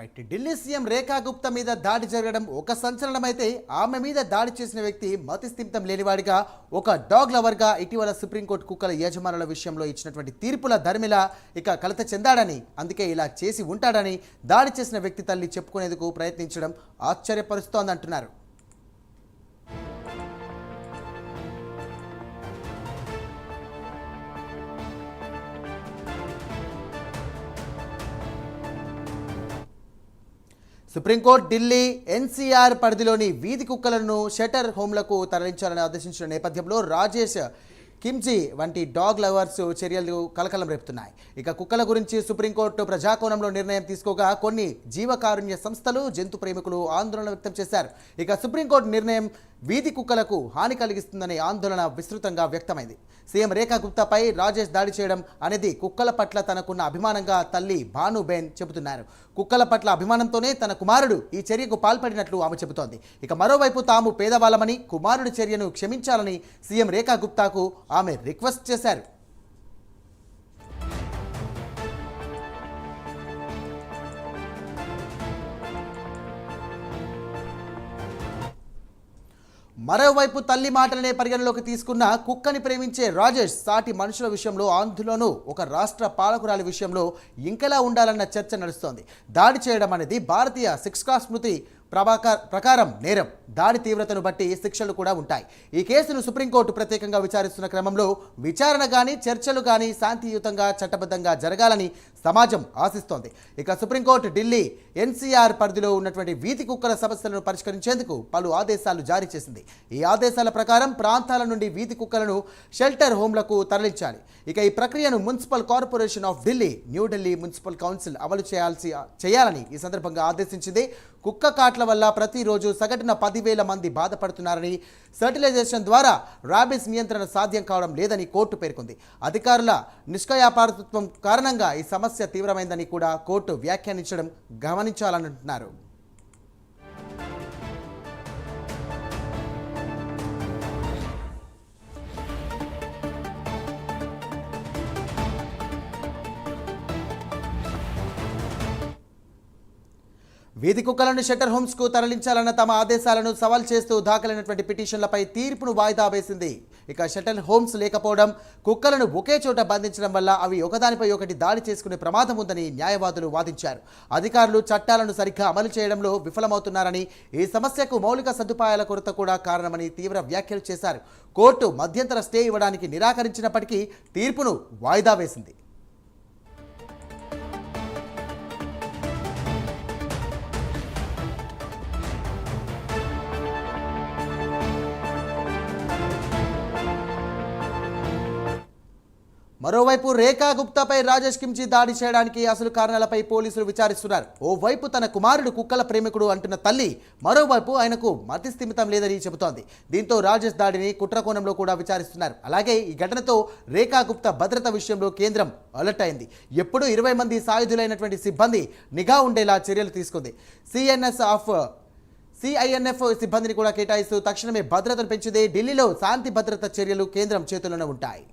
Right. Delhi CM రేఖా గుప్తా మీద దాడి జరగడం ఒక సంచలనమైతే ఆమె మీద దాడి చేసిన వ్యక్తి మతిస్థిమితం లేనివాడిగా, ఒక డాగ్ లవర్గా ఇటీవల సుప్రీంకోర్టు కుక్కల యజమానుల విషయంలో ఇచ్చినటువంటి తీర్పుల ధర్మిల ఇక కలత చెందాడని, అందుకే ఇలా చేసి ఉంటాడని దాడి చేసిన వ్యక్తి తల్లి చెప్పుకునేందుకు ప్రయత్నించడం ఆశ్చర్యపరుస్తోందంటున్నారు. సుప్రీంకోర్టు ఢిల్లీ ఎన్సీఆర్ పరిధిలోని వీధి కుక్కలను షెటర్ హోమ్లకు తరలించాలని ఆదేశించిన నేపథ్యంలో రాజేష్ కిమ్జీ వంటి డాగ్ లవర్స్ చర్యలు కలకలం రేపుతున్నాయి. ఇక కుక్కల గురించి సుప్రీంకోర్టు ప్రజాకోణంలో నిర్ణయం తీసుకోగా కొన్ని జీవకారుణ్య సంస్థలు, జంతు ప్రేమికులు ఆందోళన వ్యక్తం చేశారు. ఇక సుప్రీంకోర్టు నిర్ణయం వీధి కుక్కలకు హాని కలిగిస్తుందనే ఆందోళన విస్తృతంగా వ్యక్తమైంది. సీఎం రేఖా గుప్తాపై రాజేష్ దాడి చేయడం అనేది కుక్కల పట్ల తనకున్న అభిమానంగా తల్లి భానుబేన్ చెబుతున్నారు. కుక్కల పట్ల అభిమానంతోనే తన కుమారుడు ఈ చర్యకు పాల్పడినట్లు ఆమె చెబుతోంది. ఇక మరోవైపు తాము పేదవాళ్ళమని, కుమారుడి చర్యను క్షమించాలని సీఎం రేఖా గుప్తాకు ఆమె రిక్వెస్ట్ చేశారు. మరోవైపు తల్లి మాటలనే పరిగణలోకి తీసుకున్న కుక్కని ప్రేమించే రాజేష్ సాటి మనుషుల విషయంలో, అందులోనూ ఒక రాష్ట్ర పాలకురాలి విషయంలో ఇంకెలా ఉండాలన్న చర్చ నడుస్తోంది. దాడి చేయడం అనేది భారతీయ శిక్షా స్మృతి ప్రకారం నేరం. దాడి తీవ్రతను బట్టి శిక్షలు కూడా ఉంటాయి. ఈ కేసును సుప్రీంకోర్టు ప్రత్యేకంగా విచారిస్తున్న క్రమంలో విచారణ కానీ, చర్చలు కానీ శాంతియుతంగా, చట్టబద్ధంగా జరగాలని సమాజం ఆశిస్తోంది. ఇక సుప్రీంకోర్టు ఢిల్లీ ఎన్సీఆర్ పరిధిలో ఉన్నటువంటి వీధి కుక్కల సమస్యలను పరిష్కరించేందుకు పలు ఆదేశాలు జారీ చేసింది. ఈ ఆదేశాల ప్రకారం ప్రాంతాల నుండి వీధి కుక్కలను షెల్టర్ హోమ్లకు తరలించాలి. ఇక ఈ ప్రక్రియను municipal corporation of Delhi, New Delhi municipal council అమలు చేయాలని ఈ సందర్భంగా ఆదేశించింది. కుక్క కాట్ల వల్ల ప్రతిరోజు సగటున 10,000 మంది బాధపడుతున్నారని, సర్టిలైజేషన్ ద్వారా ర్యాబిస్ నియంత్రణ సాధ్యం కావడం లేదని కోర్టు పేర్కొంది. అధికారుల నిష్క్రియాపారతత్వం కారణంగా ఈ సమస్య తీవ్రమైందని కూడా కోర్టు వ్యాఖ్యానించడం గమనించాలంటున్నారు. వీధి కుక్కలను షెటర్ హోమ్స్కు తరలించాలన్న తమ ఆదేశాలను సవాల్ చేస్తూ దాఖలైనటువంటి పిటిషన్లపై తీర్పును వాయిదా వేసింది. ఇక షెటర్ హోమ్స్ లేకపోవడం, కుక్కలను ఒకే చోట బంధించడం వల్ల అవి ఒకదానిపై ఒకటి దాడి చేసుకునే ప్రమాదం ఉందని న్యాయవాదులు వాదించారు. అధికారులు చట్టాలను సరిగ్గా అమలు చేయడంలో విఫలమవుతున్నారని, ఈ సమస్యకు మౌలిక సదుపాయాల కొరత కూడా కారణమని తీవ్ర వ్యాఖ్యలు చేశారు. కోర్టు మధ్యంతర స్టే ఇవ్వడానికి నిరాకరించినప్పటికీ తీర్పును వాయిదా వేసింది. మరోవైపు రేఖా గుప్తాపై రాజేష్ కిమ్జీ దాడి చేయడానికి అసలు కారణాలపై పోలీసులు విచారిస్తున్నారు. ఓవైపు తన కుమారుడు కుక్కల ప్రేమికుడు అంటున్న తల్లి, మరోవైపు ఆయనకు మతిస్థిమితం లేదని చెబుతోంది. దీంతో రాజేష్ దాడిని కుట్రకోణంలో కూడా విచారిస్తున్నారు. అలాగే ఈ ఘటనతో రేఖా గుప్తా భద్రత విషయంలో కేంద్రం అలర్ట్ అయింది. ఎప్పుడూ 20 మంది సాయుధులైనటువంటి సిబ్బంది నిఘా ఉండేలా చర్యలు తీసుకుంది. సిఐఎన్ఎఫ్ సిబ్బందిని కూడా కేటాయిస్తూ తక్షణమే భద్రతను పెంచితే ఢిల్లీలో శాంతి భద్రత చర్యలు కేంద్రం చేతుల్లోనే ఉంటాయి.